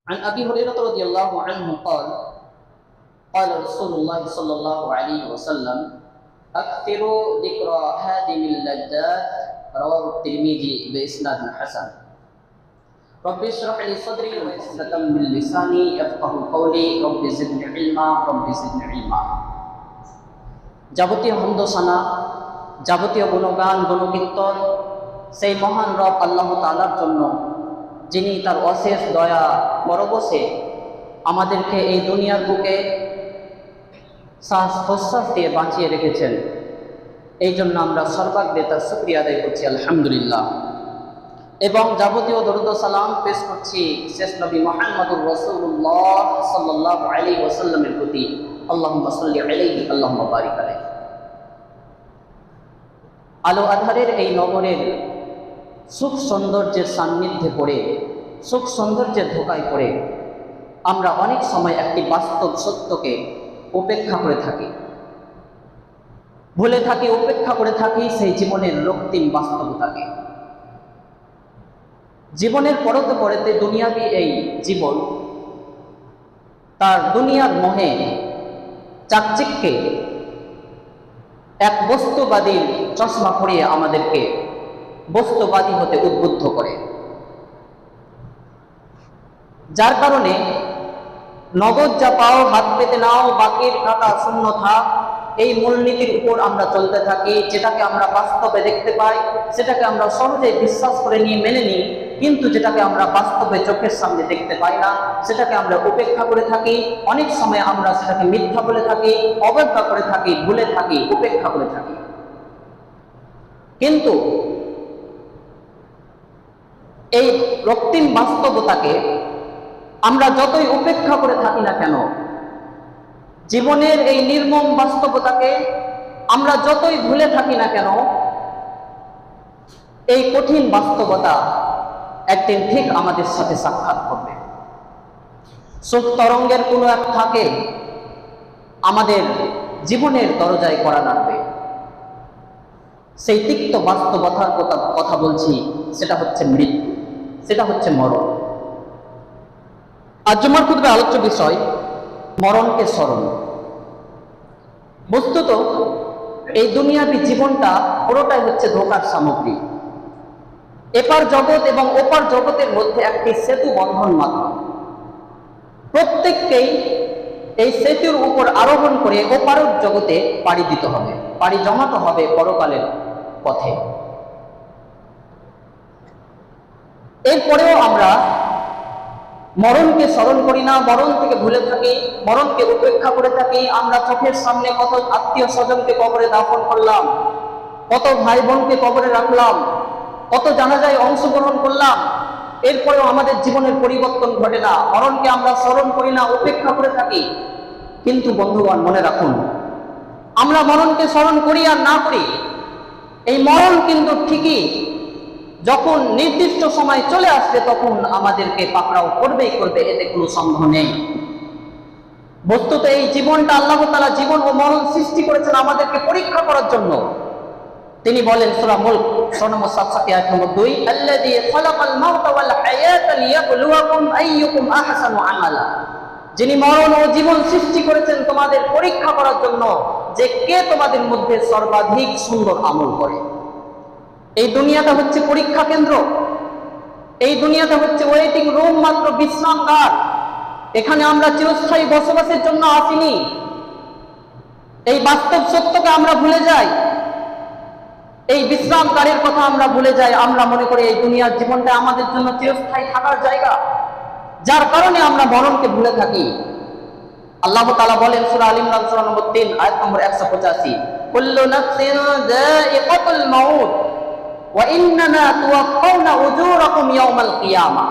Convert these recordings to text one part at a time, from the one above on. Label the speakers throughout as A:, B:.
A: عن أبي هريرة رضي الله عنه قال قال رسول الله صلى الله عليه وسلم أكثروا ذكر هادم اللذات رواه الترمذي بإسناد حسن رب اشرح لي صدري ويسر من لساني يفقه قولي رب زدني علما رب زدني علما যাবতীয় হামদসানা যাবতীয় গুণগান গুণকীর্তন সেই মহান রব আল্লাহ তাআলার জন্য, যিনি তার অশেষ দয়া পরবশে আমাদেরকে এই দুনিয়ার বুকে শ্বাস প্রশ্বাস দিয়ে বাঁচিয়ে রেখেছেন। এই জন্য আমরা সর্বাগ্রে তার শুকরিয়া আদায় করছি, আলহামদুলিল্লাহ। এবং যাবতীয় দরুদ ও সালাম পেশ করছি শেষ নবী মুহাম্মদুর রাসূলুল্লাহ সাল্লাল্লাহু আলাইহি ওয়াসাল্লামের প্রতি। আল্লাহুম্মা সাল্লি আলাইহি আল্লাহুম্মা বারিক আলাইহি। আলো আধারের এই নগরের সুখ সৌন্দর্যের সান্নিধ্যে পড়ে, সুখ সৌন্দর্যের ধোকায় পড়ে আমরা অনেক সময় একটি বাস্তব সত্যকে উপেক্ষা করে থাকি, ভুলে থাকি, উপেক্ষা করে থাকি সেই জীবনের রক্তিম বাস্তবতাকে। জীবনের পরতে পরতে দুনিয়াবি এই জীবন তার দুনিয়ার মোহে চাকচিক্যে এক বস্তুবাদীর চশমা পরিয়ে আমাদেরকে বস্তুবাদী হতে উদ্বুদ্ধ করে, যার কারণে নগদ যা পাও হাত পেতে নাও, বাকির খাতা শূন্য থাক, এই মূলনীতির উপর আমরা চলতে থাকি। যেটাকে আমরা বাস্তবে দেখতে পাই সেটাকে আমরা সহজেই বিশ্বাস করে নিয়ে মেনে নিই, কিন্তু যেটাকে আমরা বাস্তবে চোখের সামনে দেখতে পাই না সেটাকে আমরা উপেক্ষা করে থাকি। অনেক সময় আমরা সেটাকে মিথ্যা বলে থাকি, অবজ্ঞা করে থাকি, ভুলে থাকি, উপেক্ষা করে থাকি। কিন্তু এই রক্তিম বাস্তবতাকে আমরা যতই উপেক্ষা করে থাকি না কেন, জীবনের এই নির্মম বাস্তবতাকে আমরা যতই ভুলে থাকি না কেন, এই কঠিন বাস্তবতা একদিন ঠিক আমাদের সাথে সাক্ষাৎ করবে। সুখ তরঙ্গের কোনো এক থাকে আমাদের জীবনের দরজায় কড়া নাড়বে। সেই তিক্ত বাস্তবতার কথা বলছি, সেটা হচ্ছে মৃত্যু, সেটা হচ্ছে মরণ। আজ জুমার খুতবায় আলোচ্য বিষয় মরণকে স্মরণ। বস্তুত এই দুনিয়াবী জীবনটা পুরোটাই হচ্ছে ধোঁকার সামগ্রী। এপার জগৎ এবং ওপার জগতের মধ্যে একটি সেতু বন্ধন মাত্র। প্রত্যেককেই এই সেতুর উপর আরোহণ করে ওপার জগতে পাড়ি দিতে হবে, পাড়ি জমাতে হবে পরকালের পথে। এরপরেও আমরা মরণকে স্মরণ করি না, মরণ থেকে ভুলে থাকি, মরণকে উপেক্ষা করে থাকি। আমরা চোখের সামনে কত আত্মীয় স্বজনকে কবরে দাফন করলাম, কত ভাই বোনকে কবরে রাখলাম, কত জানাজায় অংশগ্রহণ করলাম, এরপরেও আমাদের জীবনের পরিবর্তন ঘটে না। মরণকে আমরা স্মরণ করি না, উপেক্ষা করে থাকি। কিন্তু বন্ধুগণ, মনে রাখুন, আমরা মরণকে স্মরণ করি আর না করি, এই মরণ কিন্তু ঠিকই যখন নির্দিষ্ট সময় চলে আসবে তখন আমাদেরকে পাকড়াও করবেই করবে, এতে কোনো সন্দেহ নেই। বস্তুত এই জীবনটা আল্লাহ তাআলা জীবন ও মরণ সৃষ্টি করেছেন আমাদেরকে পরীক্ষা করার জন্য। তিনি বলেন সূরা মুলক সূরা নম্বর 7 আয়াত নম্বর 2, আল্লাযী খালাকাল মাউতা ওয়াল হায়াতা লিয়াবলুয়াকুম আইয়ুকুম আহসানু আমালা। যিনি মরণ ও জীবন সৃষ্টি করেছেন তোমাদের পরীক্ষা করার জন্য, যে কে তোমাদের মধ্যে সর্বাধিক সুন্দর আমল করে। এই দুনিয়াটা হচ্ছে পরীক্ষা কেন্দ্র, এই দুনিয়াটা হচ্ছে ওয়েটিং রুম মাত্র, বিশ্রামাগার। এখানে আমরা চিরস্থায়ী বসবাসের জন্য আসিনি। এই বাস্তব সত্যকে আমরা ভুলে যাই, এই বিশ্রামগারের কথা আমরা ভুলে যাই। আমরা মনে করি এই দুনিয়ার জীবনটা আমাদের জন্য চিরস্থায়ী থাকার জায়গা, যার কারণে আমরা মরণকে ভুলে থাকি। আল্লাহ তাআলা বলেন সূরা আল ইমরান সূরা নম্বর 3 আয়াত নম্বর 185, কুল্লু নাফসিন যায়িকাতুল মাউত ওয়া ইন্নামা তুওয়াফাউনা উজুরাকুম ইয়াওমাল কিয়ামাহ।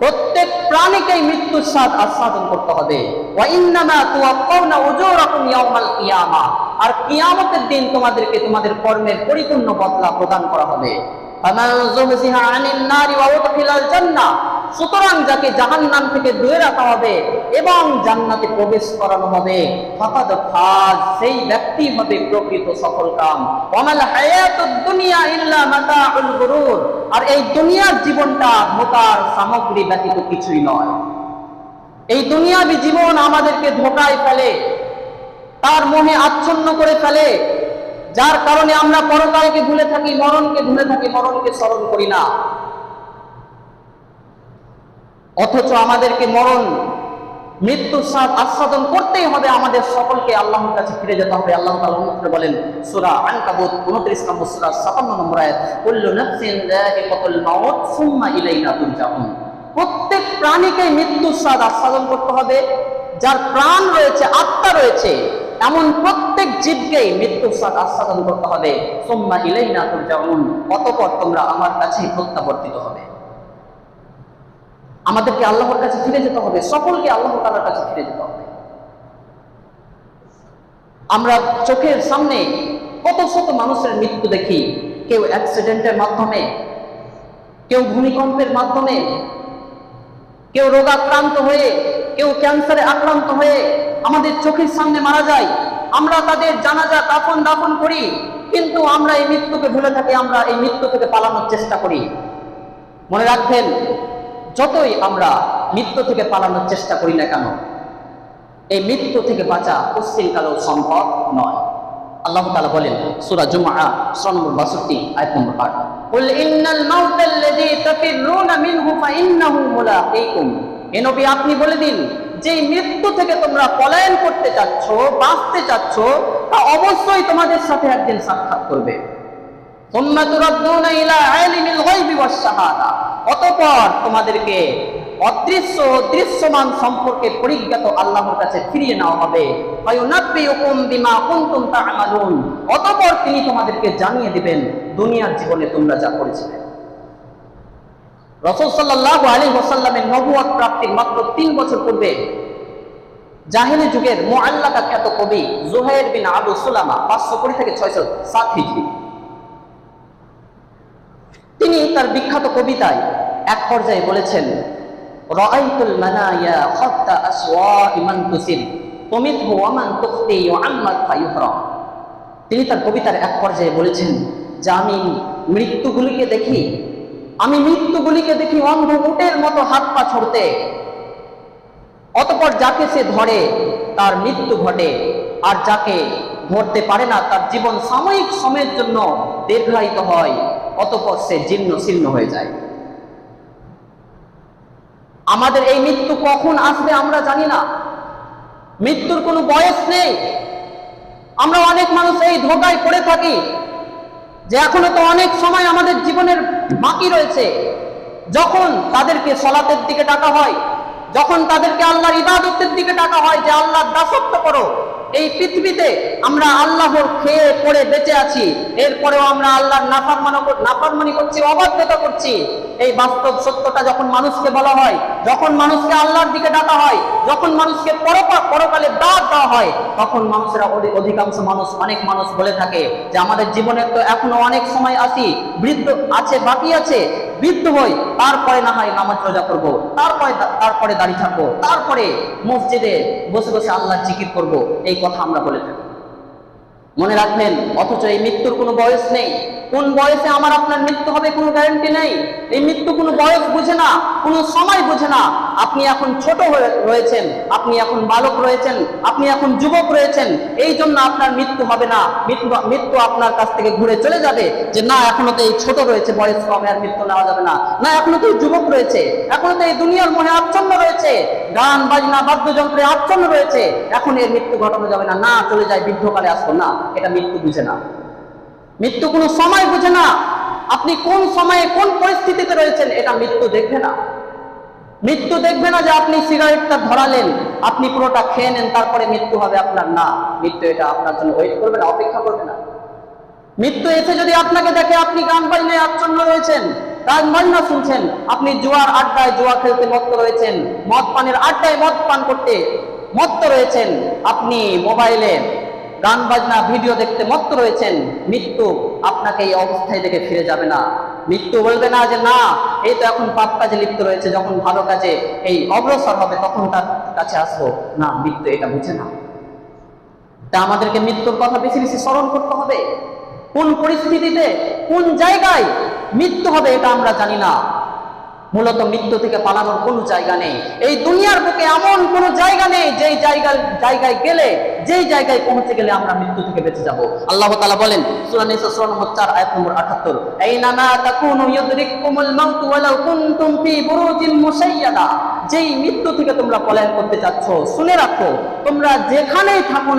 A: প্রত্যেক প্রাণীকেই মৃত্যুর স্বাদ আস্বাদন করতে হবে। ওয়া ইন্নামা তুওয়াফাউনা উজুরাকুম ইয়াওমাল কিয়ামাহ, আর কিয়ামতের দিন তোমাদেরকে তোমাদের কর্মের পরিপূর্ণ বদলা প্রদান করা হবে। ফামান যুহজিহা আনিন নারি ওয়া উদখিলাল জান্নাহ, সুতরাং যাকে জাহান্নাম থেকে দূরে রাখা হবে এবং জান্নাতে প্রবেশ করানো হবে, ফাকাদ ফাজ, সেই ব্যক্তি হবে প্রকৃত সফলকাম। ওয়ামাল হায়াতুদ দুনিয়া ইল্লা মাতাউল গুরুর, আর এই দুনিয়ার জীবনটা ধোঁকার সামগ্রী ব্যতীত কিছুই নয়। এই দুনিয়াবি জীবন আমাদেরকে ধোঁকায় ফেলে, তার মোহে আচ্ছন্ন করে ফেলে, যার কারণে আমরা পরকালকে ভুলে থাকি, মরণকে ভুলে থাকি, মরণকে স্মরণ করি না। অথচ আমাদেরকে মরণ, মৃত্যুর স্বাদ আস্বাদন করতেই হবে। আমাদের সকলকে আল্লাহর কাছে ফিরে যেতে হবে। আল্লাহ তাআলা অন্যত্র বলেন, সূরা আনকাবুত 29 নম্বর সূরা 57 নম্বর আয়াত, কুল্লু নাফসিন যায়িকাতুল মাউত সুম্মা ইলাইনা তুরজাউন। প্রত্যেক প্রাণীকে মৃত্যুর স্বাদ আস্বাদন করতে হবে। যার প্রাণ রয়েছে, আত্মা রয়েছে, এমন প্রত্যেক জীবকেই মৃত্যুর স্বাদ আস্বাদন করতে হবে। সুম্মা ইলাইনা তুরজাউন, অতঃপর তোমরা আমার কাছেই প্রত্যাবর্তিত হবে। আমাদেরকে আল্লাহর কাছে ফিরে যেতে হবে, সকলকে আল্লাহ তাআলার কাছে ফিরে যেতে হবে। আমরা চোখের সামনে কত শত মানুষের মৃত্যু দেখি, কেউ অ্যাক্সিডেন্টের মাধ্যমে, কেউ ভূমিকম্পের মাধ্যমে, কেউ রোগাক্রান্ত হয়ে, কেউ ক্যান্সারে আক্রান্ত হয়ে আমাদের চোখের সামনে মারা যায়। আমরা তাদের জানাজা কাফন দাফন করি, কিন্তু আমরা এই মৃত্যুকে ভুলে থাকি, আমরা এই মৃত্যু থেকে পালানোর চেষ্টা করি। মনে রাখবেন, যতই আমরা মৃত্যু থেকে পালানোর চেষ্টা করি না কেন, এই মৃত্যু থেকে বাঁচা কোশ্চিনকালেও সম্ভব নয়। আল্লাহ তাআলা বলেন সূরা জুমআ 62 আয়াত নম্বর 8, কুল ইন্নাল মাউতাল্লাযী তাফিররুনা মিনহু ফাইন্নাহু মুলাকীকুম। হে নবী, আপনি বলে দিন, যে মৃত্যু থেকে তোমরা পলায়ন করতে চাচ্ছ, বাঁচতে চাচ্ছ, তা অবশ্যই তোমাদের সাথে একদিন সাক্ষাৎ করবে। সুম্মা তুরাদ্দুনা ইলা আলিমিল গায়বি ওয়াশ শাহাদা, অতঃপর তোমাদেরকে অদৃশ্য দৃশ্যমান সম্পর্কে পরিজ্ঞাত আল্লাহর কাছে ফিরিয়ে নেওয়া হবে। ফায়ুনাব্বিউকুম বিমা কুনতুম তা'মালুন, অতঃপর তিনি তোমাদেরকে জানিয়ে দিবেন দুনিয়ার জীবনে তোমরা যা করেছিলে। রাসূল সাল্লাল্লাহু আলাইহি ওয়াসাল্লামের নবুয়ত প্রাপ্তির মাত্র 3 বছর পূর্বে জাহেলি যুগের মুআল্লাকা খ্যাত কবি যুহাইর বিন আবু সুলামা 520 থেকে 607 হিজরি, তিনি তার বিখ্যাত কবিতায় এক পর্যায়ে বলেছেন, রাআইতুল মানায়া খাত্তা আসওয়া'i মান তুসির তুমিতহু ওয়া মান তুখতি ওয়া'আম্মাত ফায়ুহরা। তিনি তার কবিতার এক পর্যায়ে বলেছেন যে আমি মৃত্যুগুলিকে দেখি অন্ধ উটের মতো হাত পা ছড়তে, অতঃপর যাকে সে ধরে তার মৃত্যু ঘটে, আর যাকে ধরতে পারে না তার জীবন সাময়িক সময়ের জন্য দীর্ঘায়িত হয়, অতঃপর সে জীর্ণ শীর্ণ হয়ে যায়। আমাদের এই মৃত্যু কখন আসবে আমরা জানি না, মৃত্যুর কোনো বয়স নেই। আমরা অনেক মানুষ এই ধোঁকায় পড়ে থাকি যে এখনো তো অনেক সময় আমাদের জীবনের বাকি রয়েছে। যখন তাদেরকে সালাতের দিকে ডাকা হয়, যখন তাদেরকে আল্লাহর ইবাদতের দিকে ডাকা হয় যে আল্লাহর দাসত্ব করো, এই পৃথিবীতে আমরা আল্লাহর খেয়ে পড়ে বেঁচে আছি, এরপরেও আমরা আল্লাহর নাফরমানি করছি, অবাধ্যতা করছি। এই বাস্তব সত্যটা যখন মানুষকে বলা হয়, যখন মানুষকে আল্লাহর দিকে ডাকা হয়, যখন মানুষকে পরকালে দাওয়াত দেওয়া হয়, তখন অধিকাংশ মানুষ, অনেক মানুষ বলে থাকে যে আমাদের জীবনের তো এখনো অনেক সময় বৃদ্ধ আছে, বাকি আছে, বৃদ্ধ হই, তারপরে না হয় নামাজ রোজা করবো, তারপরে দাঁড়িয়ে থাকবো, তারপরে মসজিদে বসে বসে আল্লাহর জিকির করব। এই কথা আমরা বলে থাকি। মনে রাখবেন, অথচ এই মৃত্যুর কোনো বয়স নেই। কোন বয়সে আমার আপনার মৃত্যু হবে কোনো গ্যারান্টি নেই। এই মৃত্যু কোনো বয়স বুঝে না, কোনো সময় বুঝে না। আপনি এখন ছোট রয়েছেন, আপনি এখন বালক রয়েছেন, আপনি এখন যুবক রয়েছেন, এই জন্য আপনার মৃত্যু হবে না। মৃত্যু আপনার কাছ থেকে ঘুরে চলে যাবে যে না, এখনো তো এই ছোট রয়েছে, বয়স কমে আর মৃত্যু নেওয়া যাবে না, না এখনো তো এই যুবক রয়েছে, এখনো তো এই দুনিয়ার মোহে আচ্ছন্ন রয়েছে, গান বাজনা বাদ্যযন্ত্রে আচ্ছন্ন রয়েছে, এখন এর মৃত্যু ঘটানো যাবে না, না চলে যায়, বৃদ্ধকালে আসবো না। এটা মৃত্যু বুঝে না। মৃত্যু কোনো সময় বুঝে না। আপনি কোন সময়ে কোন পরিস্থিতিতে রয়েছেন এটা মৃত্যু দেখবে না। মৃত্যু দেখবে না যে আপনি সিগারেটটা ধরালেন, আপনি পুরোটা খেয়ে নেন, তারপরে মৃত্যু হবে আপনার, না, মৃত্যু এটা আপনার জন্য ওয়েট করবে না, অপেক্ষা করবে না। মৃত্যু এসে যদি আপনাকে দেখে আপনি গান বাজনায় আচ্ছন্ন রয়েছেন, গান বাজনা শুনছেন, আপনি জুয়ার আড্ডায় জুয়া খেলতে মত্ত রয়েছেন, মদ পানের আড্ডায় মদ পান করতে মত্ত রয়েছেন, আপনি মোবাইলে গান বাজনা ভিডিও দেখতে মত্ত রয়েছেন, মৃত্যু আপনাকে এই অবস্থায় দেখে ফিরে যাবে না। মৃত্যু বলবে না যে না, এই তো এখন পাপ কাজে লিপ্ত রয়েছে, যখন ভালো কাজে এই অগ্রসর হবে তখন তার কাছে আসবো, না, মৃত্যু এটা বুঝে না। তা আমাদেরকে মৃত্যুর কথা বেশি বেশি স্মরণ করতে হবে। কোন পরিস্থিতিতে কোন জায়গায় মৃত্যু হবে এটা আমরা জানি না। মূলত মৃত্যু থেকে পালানোর কোনো জায়গা নেই। এই দুনিয়ার বুকে এমন কোনো জায়গা নেই যেই জায়গায় গেলে, যেই জায়গায় পৌঁছে গেলে আমরা মৃত্যু থেকে বেঁচে যাব। আল্লাহ তাআলা বলেন সূরা নিসা সূরা নম্বর 4 আয়াত নম্বর 78, আইনামা তাকুনু ইউদরিকুমুল মাউত ওয়ালাউ কুনতুম ফি বুরুজিন মুশাইয়াদা। যেই মৃত্যু থেকে তোমরা পলায়ন করতে চাচ্ছ, শুনে রাখো, তোমরা যেখানেই থাকো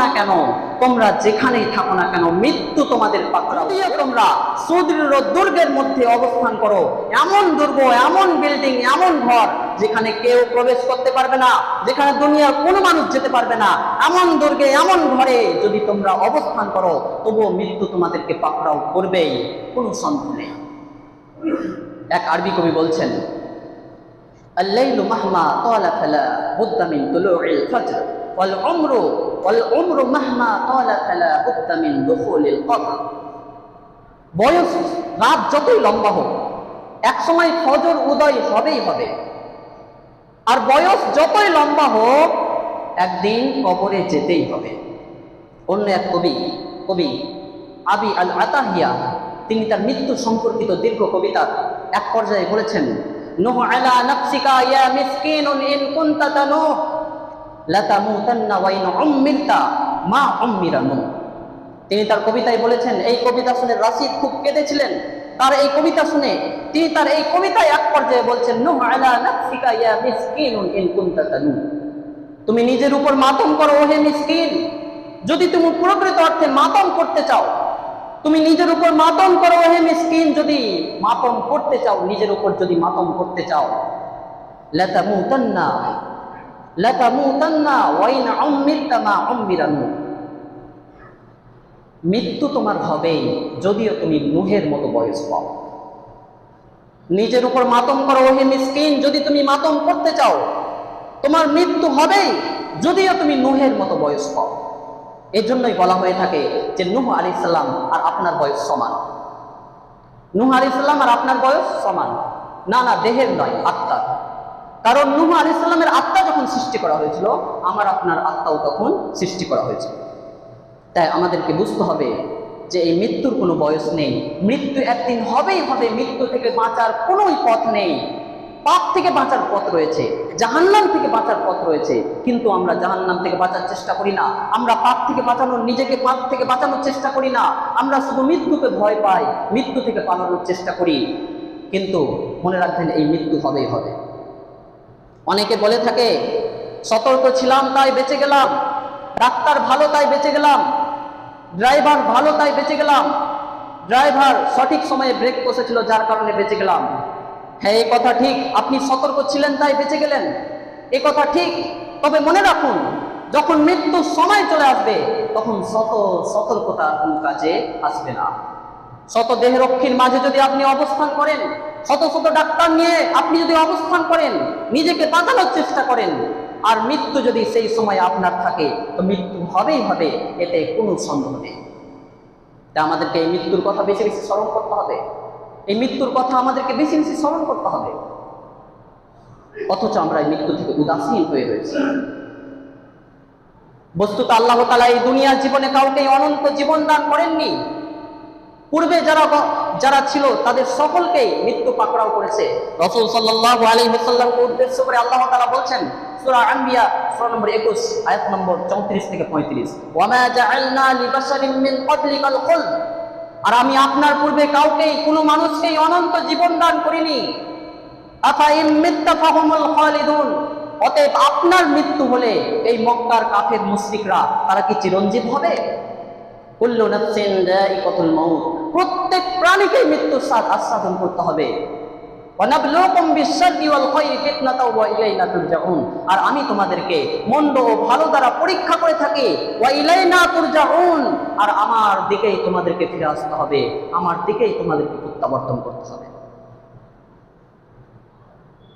A: না কেন, মৃত্যু তোমাদের পাকড়াও দিয়ে তোমরা সুদৃঢ় দুর্গের মধ্যে অবস্থান করো, এমন দুর্গ, এমন বিল্ডিং, এমন ঘর যেখানে কেউ প্রবেশ করতে পারবে না, যেখানে দুনিয়ার কোনো মানুষ যেতে পারবে না, এমন দুর্গে, এমন ঘরে যদি তোমরা অবস্থান করো, তবুও মৃত্যু তোমাদেরকে পাকড়াও করবেই, কোনো সন্দেহ নেই। এক আরবি কবি বলছেন, আল-লাইলু মাহমা তালা ফালা বুদ্দা মিন তুলুইল ফজর والعمر مهما طال فلا بد من دخول القبر। বয়স, রাত যতই লম্বা হোক, এক সময় ফজর উদয় হবেই হবে। আর বয়স যতই লম্বা হোক, একদিন কবরে যেতেই হবে। অন্য এক কবি আবি আল আতাহিয়া, তিনি তার মৃত্যু সম্পর্কিত দীর্ঘ কবিতার এক পর্যায়ে বলেছেন, নুহ আলা নাফসিকা ইয়া মিসকিনুন ইন কুনতা তানুহ লাতামুতান্না ওয়া ইন উম্মিরতা মা উম্মিরা নূহ। তিনি তার কবিতায় বলেছেন, এই কবিতা শুনে রাশিদ খুব কেঁদেছিলেন। তার এই কবিতা শুনে তিনি তার এই কবিতায় এক পর্যায়ে বলছেন, নুহ আলা নাফসিকা ইয়া মিসকিনুন ইন কুনতা তানুহ। তুমি নিজের উপর মাতম করো হে মিসকিন, যদি তুমি প্রকৃত অর্থে মাতম করতে চাও। তুমি নিজের উপর মাতম করো হে মিসকিন, যদি মাতম করতে চাও, নিজের উপর যদি মাতম করতে চাও। লাতামুতান্না ওয়া ইন উম্মিরতা মা উম্মিরা নূহ। মৃত্যু তোমার হবেই, যদিও তুমি নূহের মতো বয়স পাও। নিজের উপর মাতম করো হে মিসকিন, যদি তুমি মাতম করতে চাও, তোমার মৃত্যু হবেই, যদিও তুমি নূহের মতো বয়স পাও। এই জন্যই বলা হয়ে থাকে যে নূহ আলাইহিস সালাম আর আপনার বয়স সমান। নূহ আলাইহিস সালাম আর আপনার বয়স সমান, না দেহের নয়, আত্মার। কারণ নূহ আলাইহিস সালামের আত্মা যখন সৃষ্টি করা হয়েছিল, আমার আপনার আত্মাও তখন সৃষ্টি করা হয়েছিল। তাই আমাদেরকে বুঝতে হবে যে এই মৃত্যুর কোনো বয়স নেই, মৃত্যু একদিন হবেই হবে। মৃত্যু থেকে বাঁচার কোনো পথ নেই। পাপ থেকে বাঁচার পথ রয়েছে, জাহান্নাম থেকে বাঁচার পথ রয়েছে, কিন্তু আমরা জাহান্নাম থেকে বাঁচার চেষ্টা করি না। আমরা নিজেকে পাপ থেকে বাঁচানোর চেষ্টা করি না। আমরা শুধু মৃত্যুকে ভয় পাই, মৃত্যু থেকে পালানোর চেষ্টা করি। কিন্তু মনে রাখবেন, এই মৃত্যু হবেই হবে। অনেকে বলে থাকে, সতর্ক ছিলাম তাই বেঁচে গেলাম, ডাক্তার ভালো তাই বেঁচে গেলাম, ড্রাইভার ভালো তাই বেঁচে গেলাম, ড্রাইভার সঠিক সময়ে ব্রেক কষেছিল যার কারণে বেঁচে গেলাম। হ্যাঁ, এই কথা ঠিক, আপনি সতর্ক ছিলেন তাই বেঁচে গেলেন, এ কথা ঠিক। তবে মনে রাখুন, যখন মৃত্যুর সময় চলে আসবে, তখন সতর্কতা কোনো কাজে আসবে না। শত দেহরক্ষীর মাঝে যদি আপনি অবস্থান করেন, শত ডাক্তার নিয়ে আপনি যদি অবস্থান করেন, নিজেকে বাঁচানোর চেষ্টা করেন, আর মৃত্যু যদি সেই সময় আপনার থাকে, তো মৃত্যু হবেই হবে, এতে কোনো সন্দেহ নেই। তা আমাদেরকে এই মৃত্যুর কথা বেশি বেশি স্মরণ করতে হবে। এই মৃত্যুর কথা আমাদেরকে বেশি বেশি স্মরণ করতে হবে। অথচ আমরা এই মৃত্যু থেকে উদাসীন হয়ে রয়েছি। বস্তুত আল্লাহ তাআলা এই দুনিয়ার জীবনে কাউকে অনন্ত জীবন দান করেননি। পূর্বে যারা ছিল তাদের সকলকেই মৃত্যু পাকড়াও করেছে। রাসূল সাল্লাল্লাহু আলাইহি ওয়াসাল্লামকে উদ্দেশ্য করে আল্লাহ তাআলা বলছেন সূরা আম্বিয়া সূরা নম্বর 21 আয়াত নম্বর 34 থেকে 35, ওয়া মা জাআলনা লিবাশারিন মিন ক্বাবলিকাল খুলদ। আর আমি আপনার পূর্বে কাউকেই, কোনো মানুষকেই অনন্ত জীবন দান করিনি। আফা ইম মিত্তা ফাহুমুল খালিদুন। অতএব আপনার মৃত্যু হলে এই মক্কার কাফের মুশরিকরা তারা কি চিরঞ্জীব হবে? কুল্লু নাফসিন যায়িকাতুল মাউত। প্রত্যেক প্রাণীকে মৃত্যুর স্বাদ আস্বাদন করতে হবে। ওয়া নাবলুকুম বিশ-শাররি ওয়াল খায়রি ফিতনাতাও ওয়া ইলাইনা তুরজাউন। আর আমি তোমাদেরকে মন্দ ও ভালো দ্বারা পরীক্ষা করে থাকি। ওয়া ইলাইনা তুরজাউন। আর আমার দিকেই তোমাদেরকে ফিরে আসতে হবে, আমার দিকেই তোমাদেরকে প্রত্যাবর্তন করতে হবে।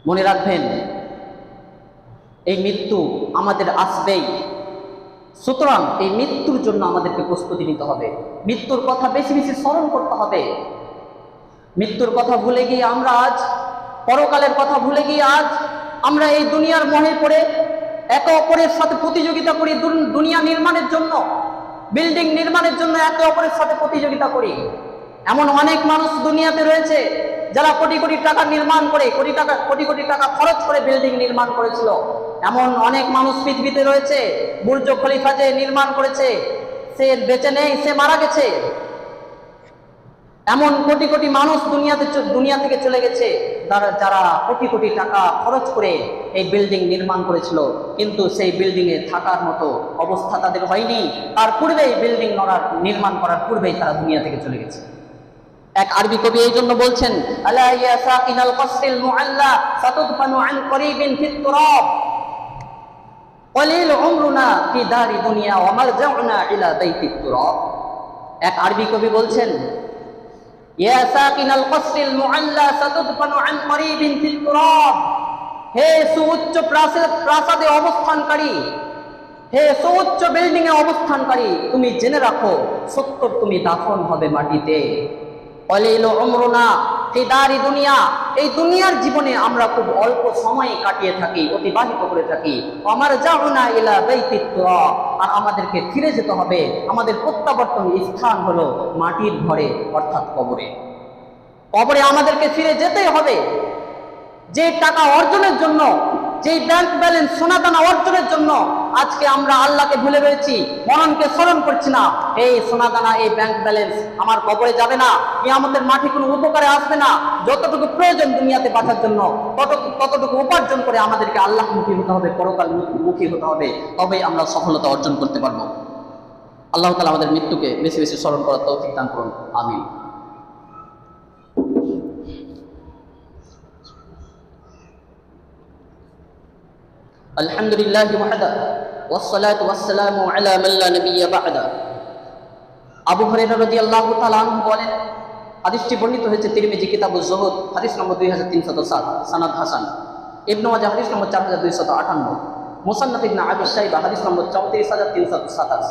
A: মনে রাখবেন, এই মৃত্যু আমাদের আসবেই। সুতরাং এই মৃত্যুর জন্য আমাদেরকে প্রস্তুতি নিতে হবে। মৃত্যুর কথা বেশি বেশি স্মরণ করতে হবে। মৃত্যুর কথা ভুলে গিয়ে আমরা আজ, পরকালের কথা ভুলে গিয়ে আজ আমরা এই দুনিয়ার মোহে পড়ে একে অপরের সাথে প্রতিযোগিতা করি। দুনিয়া নির্মাণের জন্য, বিল্ডিং নির্মাণের জন্য একে অপরের সাথে প্রতিযোগিতা করি। এমন অনেক মানুষ দুনিয়াতে রয়েছে যারা কোটি কোটি টাকা নির্মাণ করে কোটি কোটি টাকা খরচ করে বিল্ডিং নির্মাণ করেছিল, এমন অনেক মানুষ পৃথিবীতে রয়েছে। বুর্জ খলিফা যে নির্মাণ করেছে, সে বেঁচে নেই, সে মারা গেছে। এমন কোটি কোটি মানুষ দুনিয়া থেকে চলে গেছে, যারা কোটি কোটি টাকা খরচ করে এই বিল্ডিং নির্মাণ করেছিল, কিন্তু সেই বিল্ডিং এ থাকার মতো অবস্থা তাদের হয়নি। তার পূর্বেই বিল্ডিং নির্মাণ করার পূর্বেই তারা দুনিয়া থেকে চলে গেছে। এক আরবি কবি এই জন্য বলছেন, আলা ইয়া সাকিনাল কসরিল মুআল্লা সাতুদফানু আন করিবিন ফিত তুরাব কলিল উমরুনা ফি দারি দুনিয়া ওয়া মারজাউনা ইলা বাইতিত তুরাব। এক আরবি কবি বলছেন, ইয়া সাকিনাল কসরিল মুআল্লা সাতুদফানু আন করিবিন ফিত তুরাব, হে সুউচ্চ প্রাসাদে অবস্থানকারী, হে সুউচ্চ বিল্ডিং এ অবস্থানকারী, তুমি জেনে রাখো সত্তর তুমি দাফন হবে মাটিতে। কলিল উমরুনা ফি দারি দুনিয়া, এই দুনিয়ার জীবনে আমরা খুব অল্প সময় কাটিয়ে থাকি, অতিবাহিত করে থাকি। আমার যাওনা ইলা বাইতিত তুরাব, আর আমাদেরকে ফিরে যেতে হবে, আমাদের প্রত্যাবর্তন স্থান হলো মাটির ঘরে, অর্থাৎ কবরে। কবরে আমাদেরকে ফিরে যেতেই হবে। যে টাকা অর্জনের জন্য, যে ব্যাংক ব্যালেন্স সোনাদানা অর্জনের জন্য আজকে আমরা আল্লাহকে ভুলে রয়েছি, মরণকে স্মরণ করছি না, এই সোনাদানা, এই ব্যাংক ব্যালেন্স আমার কবরে যাবে না, কিয়ামতের মাঠে কোনো উপকারে আসবে না। যতটুকু প্রয়োজন দুনিয়াতে বাঁচার জন্য ততটুকু উপার্জন করে আমাদেরকে আল্লাহমুখী হতে হবে, পরকাল মুখী হতে হবে, তবেই আমরা সফলতা অর্জন করতে পারবো। আল্লাহ তাআলা আমাদের মৃত্যুকে বেশি বেশি স্মরণ করার তৌফিক দান করুন, আমিন। আলহামদুলিল্লাহি ওয়াহদা ওয়াসসালাতু ওয়াসসালামু আলা মান লা নাবিয়্যা বা'দা। আবু হুরায়রা রাদিয়াল্লাহু তাআলা আনহু বলেন, হাদিসটি বর্ণিত হয়েছে তিরমিজি কিতাবুজ যুহুদ হাদিস নম্বর 2307, সানাদ হাসান। ইবনে মাজাহ হাদিস নম্বর 4258, মুসান্নাফ ইবনে আবি শাইবা হাদিস নম্বর 34327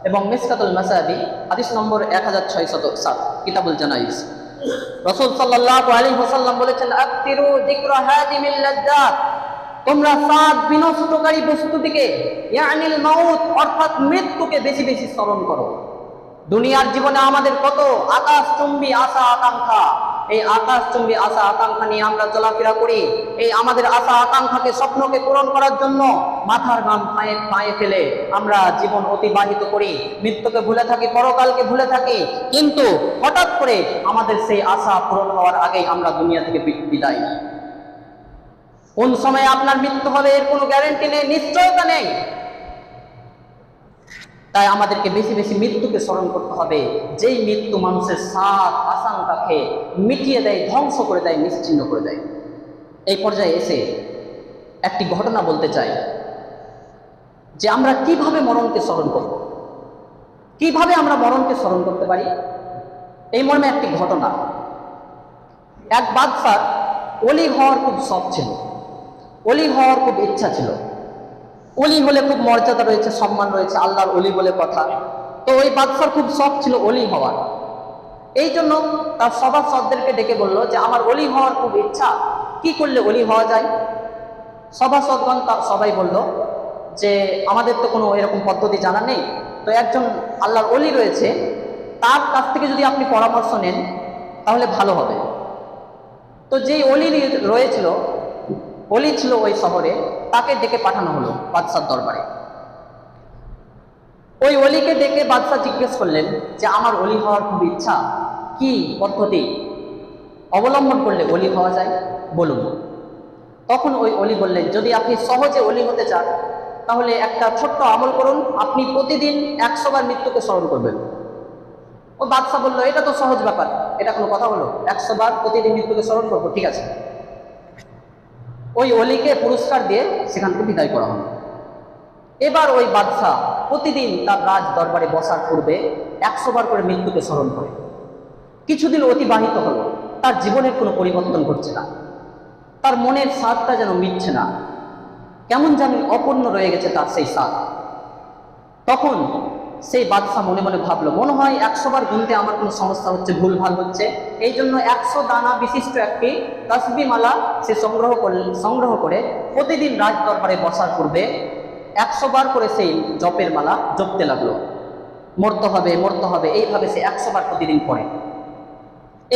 A: এবং মিসকাতুল মাসাবি হাদিস নম্বর 1607, কিতাবুল জানাইজ। রাসূল সাল্লাল্লাহু আলাইহি ওয়াসাল্লাম বলেছেন, আকতিরু যিকরা হাদিমিল লাজ্জাত, তোমরা সাত বিনষ্টকারী বস্তুটিকে, ইয়ানিল মাউত অর্থাৎ মৃত্যুকে বেশি বেশি স্মরণ করো। দুনিয়ার জীবনে আমাদের কত আকাশচুম্বী আশা আকাঙ্ক্ষা, এই আকাশচুম্বী আশা আকাঙ্ক্ষা নিয়ে আমরা চলাফেরা করি। এই আমাদের আশা আকাঙ্ক্ষাকে, স্বপ্নকে পূরণ করার জন্য মাথার ঘাম পায়ে ফেলে আমরা জীবন অতিবাহিত করি, মৃত্যুকে ভুলে থাকি, পরকালকে ভুলে থাকি। কিন্তু হঠাৎ করে আমাদের সেই আশা পূরণ হওয়ার আগেই আমরা দুনিয়া থেকে বিদায় নিই। কোন সময় আপনার মৃত্যু হবে এর কোনো গ্যারান্টি নেই, নিশ্চয়তা নেই। তাই আমাদেরকে বেশি বেশি মৃত্যুকে স্মরণ করতে হবে, যেই মৃত্যু মানুষের সাত আশঙ্কাকে মিটিয়ে দেয়, ধ্বংস করে দেয়, নিশ্চিহ্ন করে দেয়। এই পর্যায়ে এসে একটি ঘটনা বলতে চাই যে আমরা কিভাবে মরণকে স্মরণ করব, কিভাবে আমরা মরণকে স্মরণ করতে পারি। এই মর্মে একটি ঘটনা। এক বাদশার ওলি হওয়ার খুব শখ ছিল, ওলি হওয়ার খুব ইচ্ছা ছিল। ওলি হলে খুব মর্যাদা রয়েছে, সম্মান রয়েছে, আল্লাহর ওলি বলে কথা। তো ওই বাদশার খুব শখ ছিল ওলি হওয়ার। এই জন্য তার সভাসদদেরকে ডেকে বলল যে আমার ওলি হওয়ার খুব ইচ্ছা, কি করলে ওলি হওয়া যায়। সভাসদগণ সবাই বলল যে আমাদের তো কোনো এরকম পদ্ধতি জানা নেই, তো একজন আল্লাহর ওলি রয়েছে, তার কাছ থেকে যদি আপনি পরামর্শ নেন তাহলে ভালো হবে। তো যেই ওলি রয়েছিল, ওলি ছিল ওই শহরে, তাকে ডেকে পাঠানো হলো বাদশার দরবারে। ওই ওলিকে ডেকে বাদশা জিজ্ঞেস করলেন যে আমার ওলি হওয়ার খুব ইচ্ছা, কি পদ্ধতি অবলম্বন করলে ওলি হওয়া যায় বলুন। তখন ওই ওলি বললেন, যদি আপনি সহজে ওলি হতে চান তাহলে একটা ছোট্ট আমল করুন, আপনি প্রতিদিন 100 বার মৃত্যুকে স্মরণ করবেন। ও বাদশা বলল, এটা তো সহজ ব্যাপার, এটা কোনো কথা হলো, 100 বার প্রতিদিন মৃত্যুকে স্মরণ করবো, ঠিক আছে। ওই অলিকে পুরস্কার দিয়ে সেখান থেকে বিদায় করা হলো। এবার ওই বাদশা প্রতিদিন তার রাজ দরবারে বসার পূর্বে 100 বার করে মৃত্যুকে স্মরণ করে। কিছুদিন অতিবাহিত হলো, তার জীবনের কোনো পরিবর্তন ঘটছে না, তার মনের স্বাদটা যেন মিটছে না, কেমন যেন অপূর্ণ রয়ে গেছে তার সেই স্বাদ। তখন সেই বাদশা মনে মনে ভাবলো, মনে হয় 100 বার গুনতে আমার কোনো সমস্যা হচ্ছে, ভুলভাল হচ্ছে। এই জন্য 100 দানা বিশিষ্ট একটি তাসবিহ মালা সে সংগ্রহ করে প্রতিদিন রাজ দরবারে বসার পূর্বে 100 বার করে সেই জপের মালা জপতে লাগলো। মরতে হবে, মরতে হবে, এইভাবে সে 100 বার প্রতিদিন পড়ে।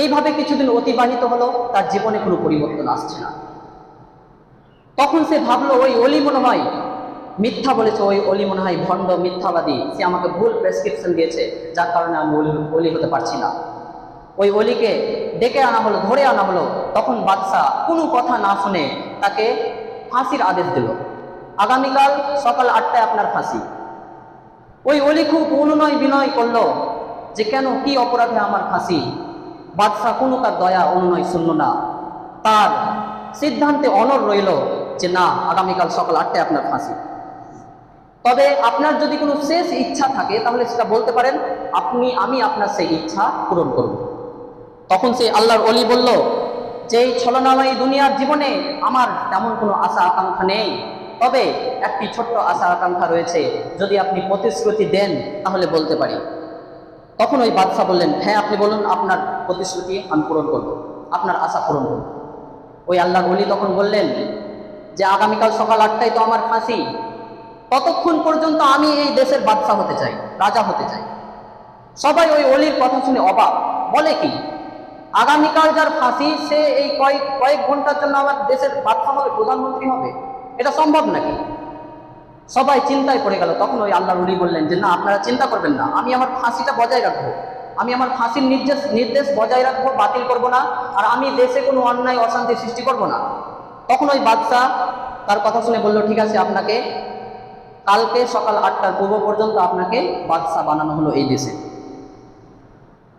A: এইভাবে কিছুদিন অতিবাহিত হলো, তার জীবনে কোনো পরিবর্তন আসছে না। তখন সে ভাবলো ওই অলি মনে হয় মিথ্যা বলেছে, ওই অলি মনে হয় ভণ্ড মিথ্যাবাদী, সে আমাকে ভুল প্রেসক্রিপশন দিয়েছে, যার কারণে আমি অলি হতে পারছি না। ওই অলিকে ডেকে আনা হলো, ধরে আনা হলো। তখন বাদশাহ কোনো কথা না শুনে তাকে ফাঁসির আদেশ দিল, আগামীকাল সকাল 8টায় আপনার ফাঁসি। ওই অলি খুব অনুনয় বিনয় করলো যে কেন, কি অপরাধে আমার ফাঁসি? বাদশাহ কোনো তার দয়া অনুনয় শুনল না, তার সিদ্ধান্তে অনড় রইল যে না, আগামীকাল সকাল 8টায় আপনার ফাঁসি। তবে আপনার যদি কোনো শেষ ইচ্ছা থাকে তাহলে সেটা বলতে পারেন, আমি আপনার সেই ইচ্ছা পূরণ করব। তখন সেই আল্লাহর অলি বলল যে এই ছলনাময়ী দুনিয়ার জীবনে আমার তেমন কোনো আশা আকাঙ্ক্ষা নেই, তবে একটি ছোট্ট আশা আকাঙ্ক্ষা রয়েছে, যদি আপনি প্রতিশ্রুতি দেন তাহলে বলতে পারি। তখন ওই বাদশাহ বললেন, হ্যাঁ আপনি বলুন, আপনার প্রতিশ্রুতি আমি পূরণ করব, আপনার আশা পূরণ করব। ওই আল্লাহর ওলি তখন বললেন যে আগামীকাল সকাল 8টায় তো আমার ফাঁসি, ততক্ষণ পর্যন্ত আমি এই দেশের বাদশাহ হতে চাই, রাজা হতে চাই। সবাই ওই অলির কথা শুনে অবাক, বলে কি আগামীকাল যার ফাঁসি সে এই কয়েক ঘন্টার জন্য আমার দেশের বাদশাহ হবে, প্রধানমন্ত্রী হবে? এটা সম্ভব নাকি? সবাই চিন্তায় পড়ে গেল। তখন ওই আল্লাহর ওলি বললেন যে না, আপনারা চিন্তা করবেন না, আমি আমার ফাঁসিটা বজায় রাখবো, আমি আমার ফাঁসির নির্দেশ বজায় রাখবো, বাতিল করব না, আর আমি দেশে কোনো অন্যায় অশান্তি সৃষ্টি করব না। তখন ওই বাদশাহ তার কথা শুনে বলল, ঠিক আছে, আপনাকে কালকে সকাল 8টার পূর্ব পর্যন্ত আপনাকে বাদশাহ বানানো হলো এই দেশে।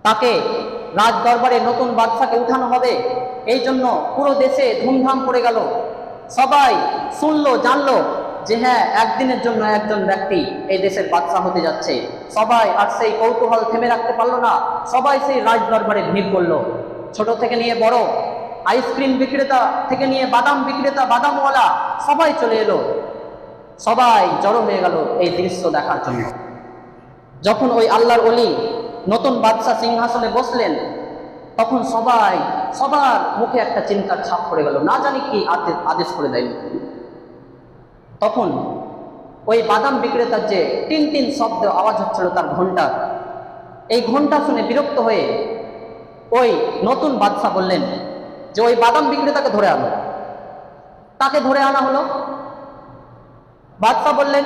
A: তাকে রাজ দরবারে নতুন বাদশাকে উঠানো হবে, এই জন্য পুরো দেশে ধুমধাম পড়ে গেল। সবাই শুনলো, জানলো যে হ্যাঁ, একদিনের জন্য একজন ব্যক্তি এই দেশের বাদশাহ হতে যাচ্ছে। সবাই আর সেই কৌতূহল থেমে রাখতে পারলো না, সবাই সেই রাজ দরবারে ভিড় করলো। ছোট থেকে নিয়ে বড়, আইসক্রিম বিক্রেতা থেকে নিয়ে বাদাম বিক্রেতা, বাদামওয়ালা, সবাই চলে এলো। সবাই জড়ো হয়ে গেল এই দৃশ্য দেখার জন্য। যখন ওই আল্লাহর ওলি নতুন বাদশাহ সিংহাসনে বসলেন, তখন সবার মুখে একটা চিন্তার ছাপ পড়ে গেল, না জানি কি আদেশ করে দেয়। তখন ওই বাদাম বিক্রেতার যে টিন টিন শব্দ আওয়াজ হচ্ছিল তার ঘন্টার, এই ঘন্টা শুনে বিরক্ত হয়ে ওই নতুন বাদশাহ বললেন যে ওই বাদাম বিক্রেতাকে ধরে আনো। তাকে ধরে আনা হলো। বাদশাহ বললেন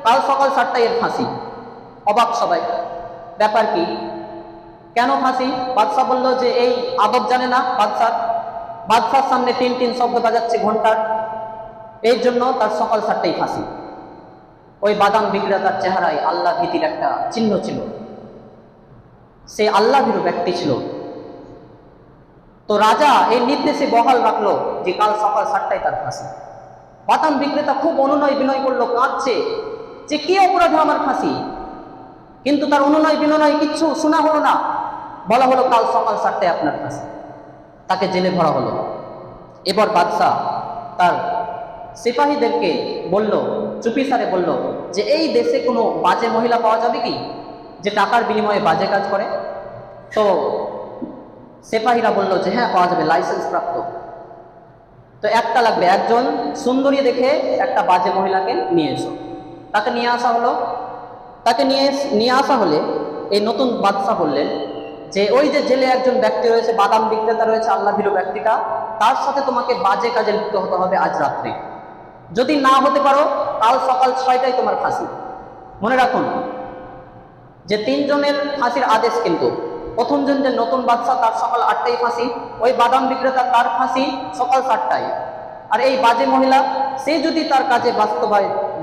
A: কাল সকাল 7টায় এর ফাঁসি। অবাক সবাই, ব্যাপার কি, কেন ফাঁসি? বাদশাহ বলল যে এই আদব জানে না বাদশার সামনে টিন টিন শব্দ বাজাচ্ছে ঘন্টার, এই জন্য তার সকাল 7টায় ফাঁসি। ওই বাদাম বিক্রেতার চেহারায় আল্লাহ ভীতির একটা চিহ্ন ছিল, সে আল্লাহ ভীরু ব্যক্তি ছিল। তো রাজা এই নির্দেশে বহাল রাখলো যে কাল সকাল 7টায় তার ফাঁসি। বাদাম বিক্রেতা খুব অনুনয় বিনয় করলো, কাঁদছে যে কি অপরাধে আমার ফাঁসি, কিন্তু তার অনুনয় বিনয় কিচ্ছু শোনা হলো না। বলা হলো কাল সকাল 7টায় আপনার ফাঁসি। তাকে জেলে ভরা হলো। এবার বাদশাহ তার সিপাহীদেরকে বলল, চুপিসারে বলল যে এই দেশে কোনো বাজে মহিলা পাওয়া যাবে কি, যে টাকার বিনিময়ে বাজে কাজ করে? তো সিপাহীরা বলল যে হ্যাঁ, পাওয়া যাবে, লাইসেন্স প্রাপ্ত। তো একটা লাগবে, একজন সুন্দরী দেখে একটা বাজে মহিলাকে নিয়ে এসো। তাকে নিয়ে আসা হলো। তাকে নিয়ে আসা হলে এই নতুন বাদশাহ বললেন যে ওই যে জেলে একজন ব্যক্তি রয়েছে, বাদাম বিক্রেতা রয়েছে, আল্লাহ ভীরু ব্যক্তিটা, তার সাথে তোমাকে বাজে কাজে লিপ্ত হতে হবে আজ রাত্রে। যদি না হতে পারো কাল সকাল 6টায় তোমার ফাঁসি। মনে রাখুন যে 3 জনের ফাঁসির আদেশ, কিন্তু প্রথম জন যে নতুন বাদশাহ তার সকাল 8টায় ফাঁসি, ওই বাদাম বিক্রেতা তার ফাঁসি সকাল 7টায়, আর এই বাজে মহিলা সে যদি তার কাজে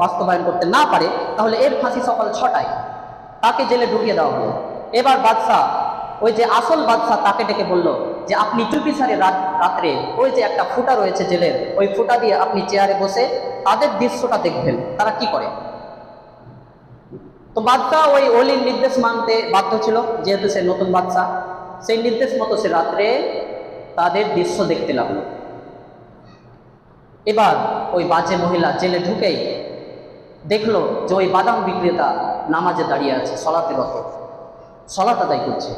A: বাস্তবায়ন করতে না পারে তাহলে এর ফাঁসি সকাল 6টায়। তাকে জেলে ঢুকিয়ে দেওয়া হলো। এবার বাদশাহ ওই যে আসল বাদশাহ তাকে ডেকে বলল যে আপনি চুপিসারে রাত্রে ওই যে একটা ফুটা রয়েছে জেলের, ওই ফুটা দিয়ে আপনি চেয়ারে বসে তাদের দৃশ্যটা দেখবেন তারা কি করে। তো বাদশাহ ওই অলির নির্দেশ মানতে বাধ্য ছিল, যেহেতু সে নতুন বাদশাহ। সেই নির্দেশ মতো সে রাত্রে তাদের দৃশ্য দেখতে লাগলো। এবার ওই বাজে মহিলা জেলে ঢুকেই দেখলো যে ওই বাদাম বিক্রেতা নামাজে দাঁড়িয়ে আছে, সলাতে রত, সলাত আদায় করছে।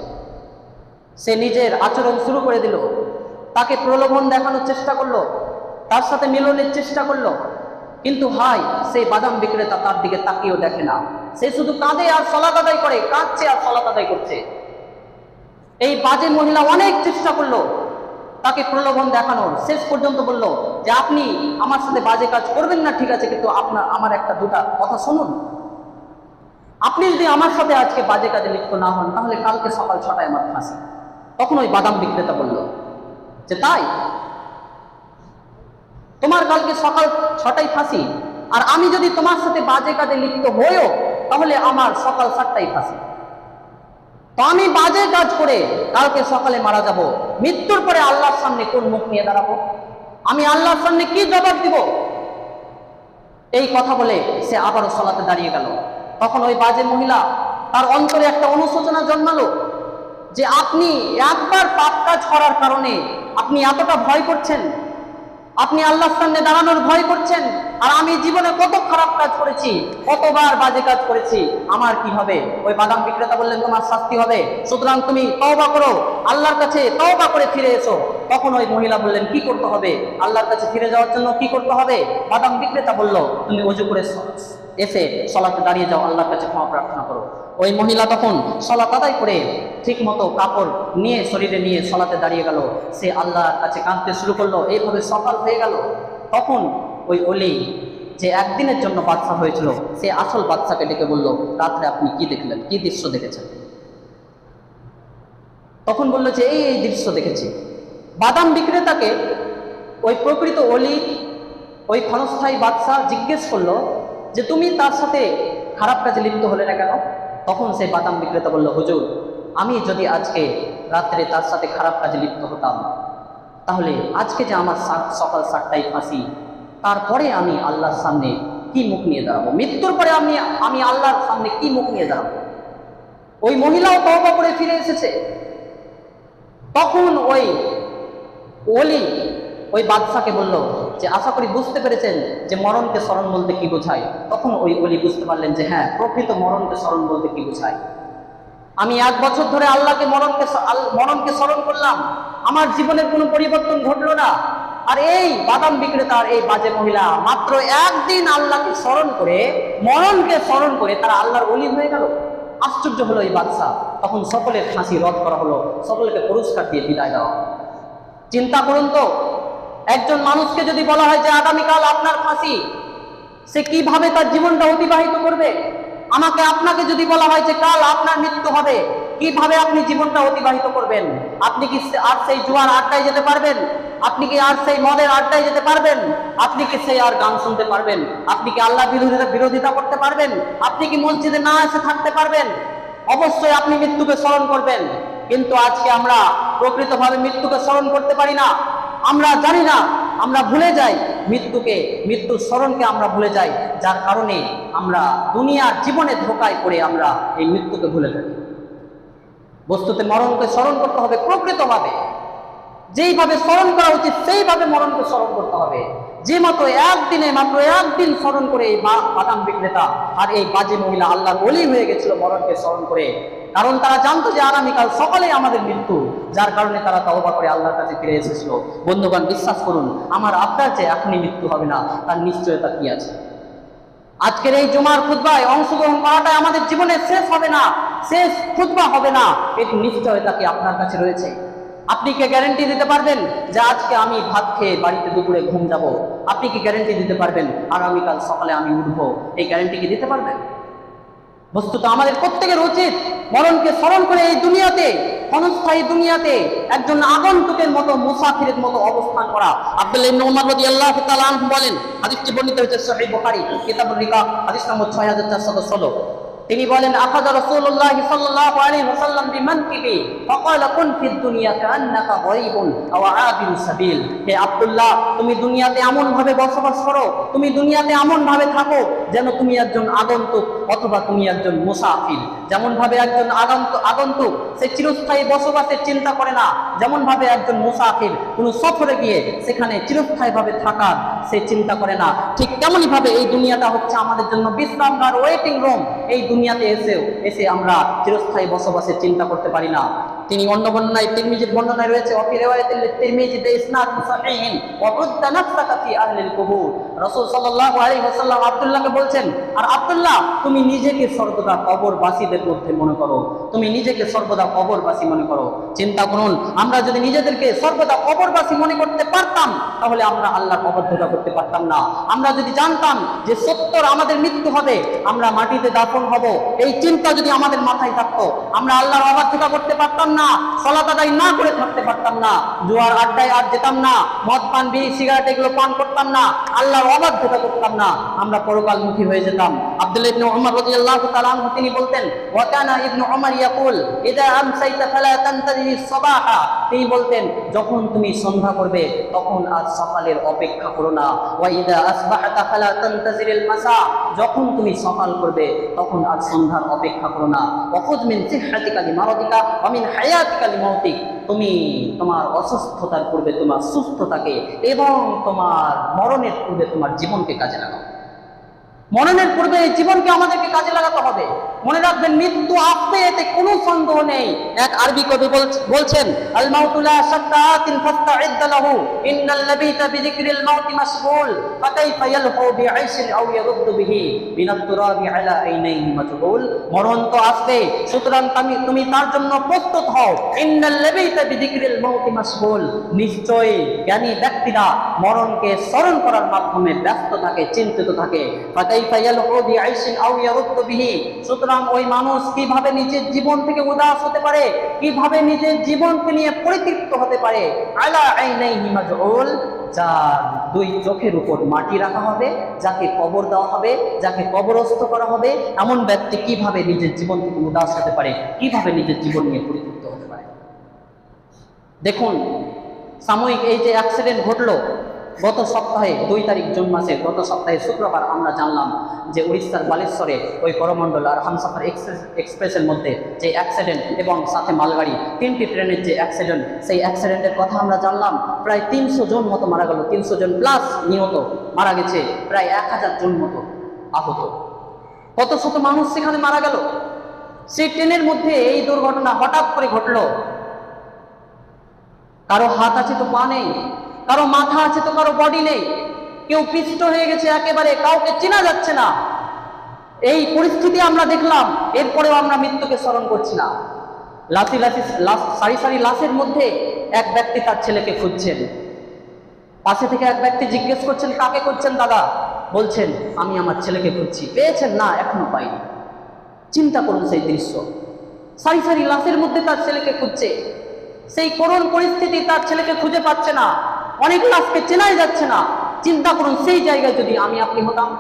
A: সে নিজের আচরণ শুরু করে দিল, তাকে প্রলোভন দেখানোর চেষ্টা করলো, তার সাথে মিলনের চেষ্টা করলো, কিন্তু হায়, সেই বাদাম বিক্রেতা তার দিকে তাকিয়েও দেখে না। সে শুধু কাঁদে আর সলাত আদায় করে, কাঁদছে আর সলাত আদায় করছে। এই বাজে মহিলা অনেক চেষ্টা করলো তাকে প্রলোভন দেখানোর, শেষ পর্যন্ত বলল যে আপনি আমার সাথে বাজে কাজ করবেন না, ঠিক আছে, কিন্তু আমার একটা দুটা কথা শুনুন। আপনি যদি আমার সাথে আজকে বাজে কাজে লিপ্ত না হন তাহলে কালকে সকাল 6টায় আমার ফাঁসি। তখন ওই বাদাম বিক্রেতা বলল যে তাই, তোমার কালকে সকাল 6টায় ফাঁসি, আর আমি যদি তোমার সাথে বাজে কাজে লিপ্ত হইও তাহলে আমার সকাল 7টায় ফাঁসি। তো আমি বাজে কাজ করে কালকে সকালে মারা যাব, মৃত্যুর পরে আল্লাহর সামনে কোন মুখ নিয়ে দাঁড়াবো? আমি আল্লাহর সামনে কি জবাব দিব? এই কথা বলে সে আবারও সালাতে দাঁড়িয়ে গেল। তখন ওই বাজে মহিলা তার অন্তরে একটা অনুশোচনা জন্মালো যে আপনি একবার পাপ কাজ করার কারণে আপনি এতটা ভয় করছেন, আপনি আল্লাহর সামনে দাঁড়ানোর ভয় করছেন, আর আমি জীবনে কত খারাপ কাজ করেছি, কতবার বাজে কাজ করেছি, আমার কি হবে? ওই বাদাম বিক্রেতা বললেন তোমার শাস্তি হবে, সুতরাং তুমি তওবা করো, আল্লাহর কাছে তওবা করে ফিরে এসো। তখন ওই মহিলা বললেন কি করতে হবে? আল্লাহর কাছে ফিরে যাওয়ার জন্য কি করতে হবে? বাদাম বিক্রেতা বলল তুমি ওযু করে এসে সালাতে দাঁড়িয়ে যাও, আল্লাহর কাছে ক্ষমা প্রার্থনা করো। ওই মহিলা তখন সালাত আদায় করে ঠিক মতো কাপড় নিয়ে শরীরে নিয়ে সালাতে দাঁড়িয়ে গেল। সে আল্লাহর কাছে কাঁদতে শুরু করলো। এইভাবে সকাল হয়ে গেল। তখন ওই অলি যে একদিনের জন্য বাদশা হয়েছিল সে আসল বাদশাকে ডেকে বলল রাত্রে আপনি কি দেখলেন, কি দৃশ্য দেখেছেন? তখন বলল যে এই দৃশ্য দেখেছি। বাদাম বিক্রেতাকে ওই প্রকৃত অলি ওই ক্ষণস্থায়ী বাদশা জিজ্ঞেস করলো যে তুমি তার সাথে খারাপ কাজে লিপ্ত হলে না কেন? তখন সেই বাদাম বিক্রেতা বলল হুজুর, আমি যদি আজকে রাত্রে তার সাথে খারাপ কাজে লিপ্ত হতাম তাহলে আজকে যে আমার সকাল 7টায় ফাঁসি, তারপরে আমি আল্লাহর সামনে কি মুখ নিয়ে দাঁড়াবো? মৃত্যুর পরে আমি আল্লাহর সামনে কি মুখ নিয়ে দাঁড়াবো? ওই মহিলাও তওবা করে ফিরে এসেছে। তখন ওই ওলি ওই বাদশাকে বলল যে আশা করি বুঝতে পেরেছেন যে মরণকে স্মরণ বলতে কি বোঝায়। তখন ওই ওলি বুঝতে পারলেন যে হ্যাঁ, প্রকৃত মরণকে স্মরণ বলতে কি বোঝায়। আমি 1 বছর ধরে আল্লাহকে মরণকে স্মরণ করলাম, আমার জীবনের কোনো পরিবর্তন ঘটলো না। আর এই বাদাম বিক্রেতার এই বাজে মহিলা মাত্র একদিন আল্লাহকে স্মরণ করে, মরণকে স্মরণ করে তারা আল্লাহর ওলি হয়ে গেল। আশ্চর্য হলো এই বাদশা। তখন সকলের ফাঁসি রদ করা হলো, সকলকে পুরস্কার দিয়ে বিদায় দেওয়া। চিন্তা করুন তো, একজন মানুষকে যদি বলা হয় যে আগামীকাল আপনার ফাঁসি, সে কিভাবে তার জীবনটা অতিবাহিত করবে? আমাকে আপনাকে যদি বলা হয় যে কাল আপনার মৃত্যু হবে, কিভাবে আপনি জীবনটা অতিবাহিত করবেন? আপনি কি আর সেই জুয়ার আড্ডায় যেতে পারবেন? আপনি কি আর সেই মদের আড্ডায় যেতে পারবেন? আপনি কি সেই আর গান শুনতে পারবেন? আপনি কি আল্লাহ বিরোধিতা করতে পারবেন? আপনি কি মসজিদে না এসে থাকতে পারবেন? অবশ্যই আপনি মৃত্যুকে স্মরণ করবেন। কিন্তু আজকে আমরা প্রকৃতভাবে মৃত্যুকে স্মরণ করতে পারি না। আমরা জানি না, আমরা ভুলে যাই মৃত্যুর স্মরণকে আমরা ভুলে যাই, যার কারণে আমরা দুনিয়ার জীবনে ধোঁকায় পড়ে আমরা এই মৃত্যুকে ভুলে থাকি। বস্তুতে মরণকে স্মরণ করতে হবে প্রকৃতভাবে, যেইভাবে স্মরণ করা উচিত সেইভাবে মরণকে স্মরণ করতে হবে। যে মাত্র একদিন স্মরণ করে এই বাদাম বিক্রেতা আর এই বাজে মহিলা আল্লাহর ওলি হয়ে গেছিল মরণকে স্মরণ করে, কারণ তারা জানতো যে আগামীকাল সকালে আমাদের মৃত্যু, যার কারণে তারা তওবা করে আল্লাহর কাছে ফিরে এসেছিল। বন্ধুগণ, বিশ্বাস করুন, আমার আপনার যে এখনই মৃত্যু হবে না তার নিশ্চয়তা কি আছে? আজকের এই জুমার খুতবায় অংশগ্রহণ করাটাই আমাদের জীবনের শেষ হবে না, শেষ খুতবা হবে না, এর নিশ্চয়তা কি আপনার কাছে রয়েছে? আপনি কি গ্যারান্টি দিতে পারবেন যে আজকে আমি ভাত খেয়ে বাড়িতে দুপুরে ঘুম যাব? আপনি কি গ্যারান্টি দিতে পারবেন আগামীকাল সকালে আমি উঠবো? এই গ্যারান্টি কি দিতে পারবেন? বস্তুত আমাদের প্রত্যেকের উচিত মরণকে স্মরণ করে এই দুনিয়াতে, ক্ষণস্থায়ী দুনিয়াতে একজন আগন্তুকের মতো, মুসাফিরের মতো অবস্থান করা। আব্দুল্লাহ ইবনে উমর রাদিয়াল্লাহু তাআলা আনহু বলেন, হাদিসটি বর্ণিত হয়েছে সহিহ বুখারী কিতাবুর রিকাব হাদিস নম্বর 6416। তিনি বলেন আখাযা রাসূলুল্লাহ সাল্লাল্লাহু আলাইহি ওয়াসাল্লাম বিমানকিবি ফাকালা কুন ফিদ দুনিয়া কান্নাকা গায়বুন আও আবিরু সাবিল। হে আব্দুল্লাহ, তুমি দুনিয়াতে এমন ভাবে বসবাস করো, তুমি দুনিয়াতে এমন ভাবে থাকো যেন তুমি একজন আগন্তুক অথবা তুমি একজন মুসাফির। যেমন ভাবে একজন আগন্তুক সে চিরস্থায়ী বসবাসের চিন্তা করে না, যেমন ভাবে একজন মুসাফির কোনো সফরে গিয়ে সেখানে চিরস্থায়ী ভাবে থাকার সে চিন্তা করে না, ঠিক তেমনই ভাবে এই দুনিয়াটা হচ্ছে আমাদের জন্য বিশ্রামগার, ওয়েটিং রুম। এই দুনিয়াতে এসে আমরা চিরস্থায়ী বসবাসের চিন্তা করতে পারি না। তিনি অন্য বর্ণনায় তিরমিজির বর্ণনায় রয়েছে ওয়া ফি রিওয়ায়াতিল তিরমিজি বিইসনাদিন সাহিহিন ওয়া উদ্দা নাফসাকা ফি আহলিল কুবুর। রাসূল সাল্লাল্লাহু আলাইহি ওয়াসাল্লাম আব্দুল্লাহকে বলছেন, আর আব্দুল্লাহ তুমি নিজেকে সর্বদা কবরবাসীদের মধ্যে মনে করো, তুমি নিজেকে সর্বদা কবরবাসী মনে করো। চিন্তা করুন, আমরা যদি নিজেদেরকে সর্বদা কবরবাসী মনে করতে পারতাম তাহলে আমরা আল্লাহর অবাধ্যতা করতে পারতাম না। আমরা যদি জানতাম যে সত্তর আমাদের মৃত্যু হবে, আমরা মাটিতে দাফন হব, এই চিন্তা যদি আমাদের মাথায় থাকতো, আমরা আল্লাহর অবাধ্যতা করতে পারতাম না, সালাত আদায় না করে থাকতে পারতাম না, জুয়ার আড্ডায় আর যেতাম না, মদ পান বিড়ি সিগারেট এগুলো পান করতাম না, আল্লাহর অবাধ্যতা করতাম না, আমরা পরকালমুখী হয়ে যেতাম। আব্দুল্লাহ ইবনে উমর রাদিয়াল্লাহু তাআলা আনহু তিনি বলতেন, ওয়া কানা ইবনে উমর ইয়াকুল ইযা আমসাইতা ফালা তানতাজিরি সাবাহা, তিনি বলতেন যখন তুমি সন্ধ্যা করবে তখন আজ সকালের অপেক্ষা করো না, ওয়া ইযা আসবাহতা ফালা তানতাজিরিল মাসা, যখন তুমি সকাল করবে তখন আজ সন্ধ্যার অপেক্ষা করো না, ওয়া খুয মিন সিহহাতিকা লিমারাদিকা ওয়া মিন হায়াতিকা লিমাউতিক, তুমি তোমার অসুস্থতার পূর্বে তোমার সুস্থতাকে এবং তোমার মরণের পূর্বে তোমার জীবনকে কাজে লাগাও। মরণের পূর্বে এই জীবনকে আমাদেরকে কাজে লাগাতে হবে। মনে রাখবেন, মৃত্যু আসবে, এতে কোনো সন্দেহ নেই। এক আরবি কবি বলছেন, আল মাউতু লা শাক্কাতিন ফাস্তাইদ লাহু ইন্নাল লাবিতা বিযিকরিল মাউতি মাশগুল ফাকাইফা ইয়ালহু বিআইশিন আও ইয়ারুদ্দু বিহি মিনাত তুরাবি আলা আইনাইহি মাজহুল। মরণ তো আসবে, সুতরাং তুমি তার জন্য প্রস্তুত হও। ইন্নাল লাবিতা বিযিকরিল মাউতি মাশগুল, নিশ্চয়ই জ্ঞানী ব্যক্তিরা মরণকে স্মরণ করার মাধ্যমে ব্যস্ত থাকে, চিন্তিত থাকে। সুতরাং ওই মানুষ কিভাবে নিজের জীবন থেকে উদাস হতে পারে, কিভাবে নিজের জীবনকে নিয়ে পরিতৃপ্ত হতে পারে। আলা আইনাইহি মাজউল, যার দুই চোখের উপর মাটি রাখা হবে, যাকে কবর দেওয়া হবে, যাকে কবরস্থ করা হবে, এমন ব্যক্তি কিভাবে নিজের জীবন থেকে উদাস হতে পারে, কিভাবে নিজের জীবন নিয়ে পরিতৃপ্ত হতে পারে। দেখুন, সাময়িক এই যে অ্যাক্সিডেন্ট ঘটলো গত সপ্তাহে 2 তারিখ জুন মাসের গত সপ্তাহে শুক্রবার, আমরা জানলাম যে উড়িষ্যার বালেশ্বরে ওই করমণ্ডল আর হামসাফার এক্সপ্রেসের মধ্যে যে অ্যাক্সিডেন্ট এবং সাথে মালগাড়ি 3টি ট্রেনের যে অ্যাক্সিডেন্ট, সেই অ্যাক্সিডেন্টের কথা আমরা জানলাম। প্রায় 300 জন মতো মারা গেল, 300 জন প্লাস নিহত, মারা গেছে প্রায় 1000 জন মতো আহত, কত শত মানুষ সেখানে মারা গেল। সেই ট্রেনের মধ্যে এই দুর্ঘটনা হঠাৎ করে ঘটলো। কারো হাত আছে তো পা নেই, কারো মাথা আছে তো কারো বডি নেই, কেউ পিষ্ট হয়ে গেছে একেবারে, কাউকে চেনা যাচ্ছে না। এই পরিস্থিতি আমরা দেখলাম, এরপরেও আমরা মৃত্যুকে স্মরণ করছি না। সারি সারি লাশের মধ্যে এক ব্যক্তি তার ছেলেকে খুঁজছেন। পাশে থেকে এক ব্যক্তি জিজ্ঞেস করছেন, কাকে করছেন দাদা? বলছেন, আমি আমার ছেলেকে খুঁজছি। পেয়েছেন? না, এখনো পাইনি। চিন্তা করুন সেই দৃশ্য, সারি সারি লাশের মধ্যে তার ছেলেকে খুঁজছে। সেই করুণ পরিস্থিতি, তার ছেলেকে খুঁজে পাচ্ছে না, অনেক লাশকে চেনাই যাচ্ছে না। চিন্তা করুন, সেই জায়গায় যদি আমি আপনি হতাম,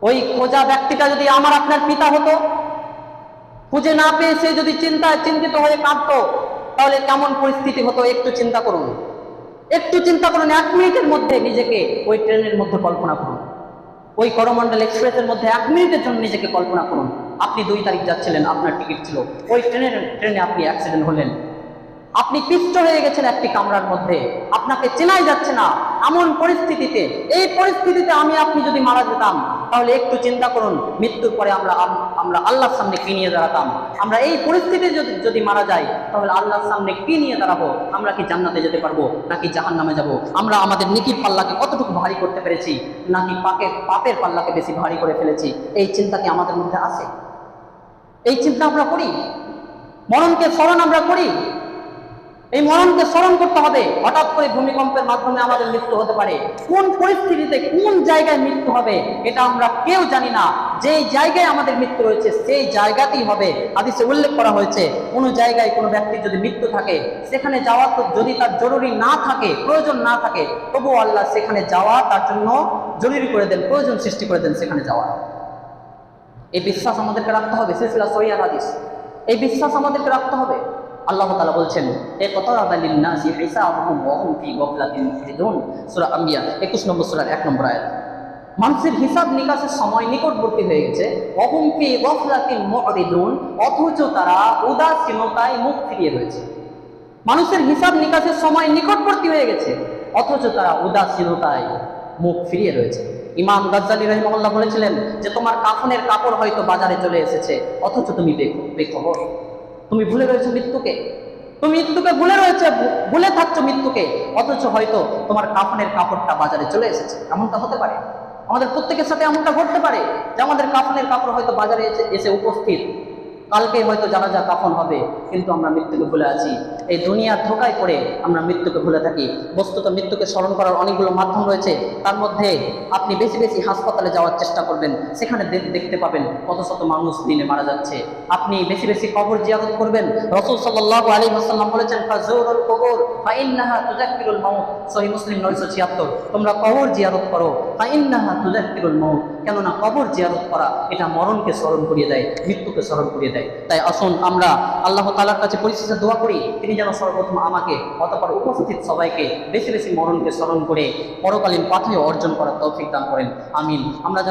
A: ওই খোঁজা ব্যক্তিটা যদি আমার আপনার পিতা হতো, খুঁজে না পেয়ে সে যদি চিন্তিত হয়ে কাঁদতো, তাহলে কেমন পরিস্থিতি হতো? একটু চিন্তা করুন, একটু চিন্তা করুন। 1 মিনিটের মধ্যে নিজেকে ওই ট্রেনের মধ্যে কল্পনা করুন, ওই করমণ্ডল এক্সপ্রেসের মধ্যে 1 মিনিটের জন্য নিজেকে কল্পনা করুন। আপনি 2 তারিখ যাচ্ছিলেন, আপনার টিকিট ছিল, ওই ট্রেনে আপনি অ্যাক্সিডেন্ট হলেন, আপনি পিষ্ট হয়ে গেছেন একটি কামরার মধ্যে, আপনাকে চেনাই যাচ্ছে না। এমন পরিস্থিতিতে, এই পরিস্থিতিতে আমি আপনি যদি মারা যেতাম, তাহলে একটু চিন্তা করুন, মৃত্যুর পরে আমরা আল্লাহর সামনে কি নিয়ে দাঁড়াতাম? আমরা এই পরিস্থিতিতে যদি মারা যাই, তাহলে আল্লাহর সামনে কি নিয়ে দাঁড়াবো? আমরা কি জান্নাতে যেতে পারবো নাকি জাহান্নামে যাব? আমরা আমাদের নেকির পাল্লাকে কতটুকু ভারী করতে পেরেছি, নাকি পাপের পাল্লাকে বেশি ভারী করে ফেলেছি? এই চিন্তা কি আমাদের মধ্যে আসে? এই চিন্তা আমরা করি? মরণকে স্মরণ আমরা করি? এই মরণকে স্মরণ করতে হবে। হঠাৎ করে ভূমিকম্পের মাধ্যমে আমাদের মৃত্যু হতে পারে, কোন পরিস্থিতিতে কোন জায়গায় মৃত্যু হবে এটা আমরা কেউ জানি না। যেই জায়গায় আমাদের মৃত্যু রয়েছে সেই জায়গাতেই হবে। হাদিসে উল্লেখ করা হয়েছে, কোনো জায়গায় কোনো ব্যক্তির যদি মৃত্যু থাকে, সেখানে যাওয়া তো যদি তার জরুরি না থাকে, প্রয়োজন না থাকে, তবুও আল্লাহ সেখানে যাওয়া তার জন্য জরুরি করে দেন, প্রয়োজন সৃষ্টি করে দেন সেখানে যাওয়া। এই বিশ্বাস আমাদেরকে রাখতে হবে। সিলসিলা সহিহ হাদিস, এই বিশ্বাস আমাদেরকে রাখতে হবে। আল্লাহ তাআলা বলছেন, ইকতারাবা লিন-নাসি হিসাবুহুম ওয়া হুম ফি গাফলাতিন মুরিদুন, সূরা আম্বিয়া 21 নম্বর সূরার 1 নম্বর আয়াত। মানুষের হিসাব নিকাশের সময় নিকটবর্তী হয়ে গেছে। ওয়া হুম ফি গাফলাতিন মুরিদুন, অথচ তারা উদাসীনতায় মুখ ফিরিয়ে রয়েছে। মানুষের হিসাব নিকাশের সময় নিকটবর্তী হয়ে গেছে, অথচ তারা উদাসীনতায় মুখ ফিরিয়ে রয়েছে। ইমাম গাজ্জালী রাহিমাহুল্লাহ বলেছিলেন যে তোমার কাফনের কাপড় হয়তো বাজারে চলে এসেছে, অথচ তুমি বেখবর, তুমি ভুলে রয়েছো মৃত্যুকে। তুমি মৃত্যুকে ভুলে থাকছো মৃত্যুকে, অথচ হয়তো তোমার কাফনের কাপড়টা বাজারে চলে এসেছে। এমনটা হতে পারে, আমাদের প্রত্যেকের সাথে এমনটা ঘটতে পারে যে আমাদের কাফনের কাপড় হয়তো বাজারে এসে উপস্থিত, কালকে হয়তো জানাজা কাফন হবে, কিন্তু আমরা মৃত্যুকে ভুলে আছি। এই দুনিয়ার ধোকায় পড়ে আমরা মৃত্যুকে ভুলে থাকি। বস্তুত মৃত্যুকে স্মরণ করার অনেকগুলো মাধ্যম রয়েছে, তার মধ্যে আপনি বেশি বেশি হাসপাতালে যাওয়ার চেষ্টা করবেন, সেখানে দেখতে পাবেন কত শত মানুষ দিনে মারা যাচ্ছে। আপনি বেশি বেশি কবর জিয়ারত করবেন। রাসূল সাল্লাল্লাহু আলাইহি ওয়াসাল্লাম বলেছেন, ফাজুরুল কুবুর ফাইন্নাহা তুযাক্কিরুল মাউত। সহিহ মুসলিম 976। তোমরা কবর জিয়ারত করো, ফাইন্নাহা তুযাক্কিরুল মাউত, কেননা কবর জিয়ারত করা এটা মরণকে স্মরণ করিয়ে দেয়, মৃত্যুকে স্মরণ করিয়ে দেয়। তাই আসুন আমরা আল্লাহ তাআলার কাছে পরিশেষে দোয়া করি, তিনি যেন সর্বপ্রথম আমাকে অতঃপর উপস্থিত সবাইকে বেশি বেশি মরণকে স্মরণ করে পরকালীন পাথেয় অর্জন করার তৌফিক দান করেন। আমিন। আমরা যেন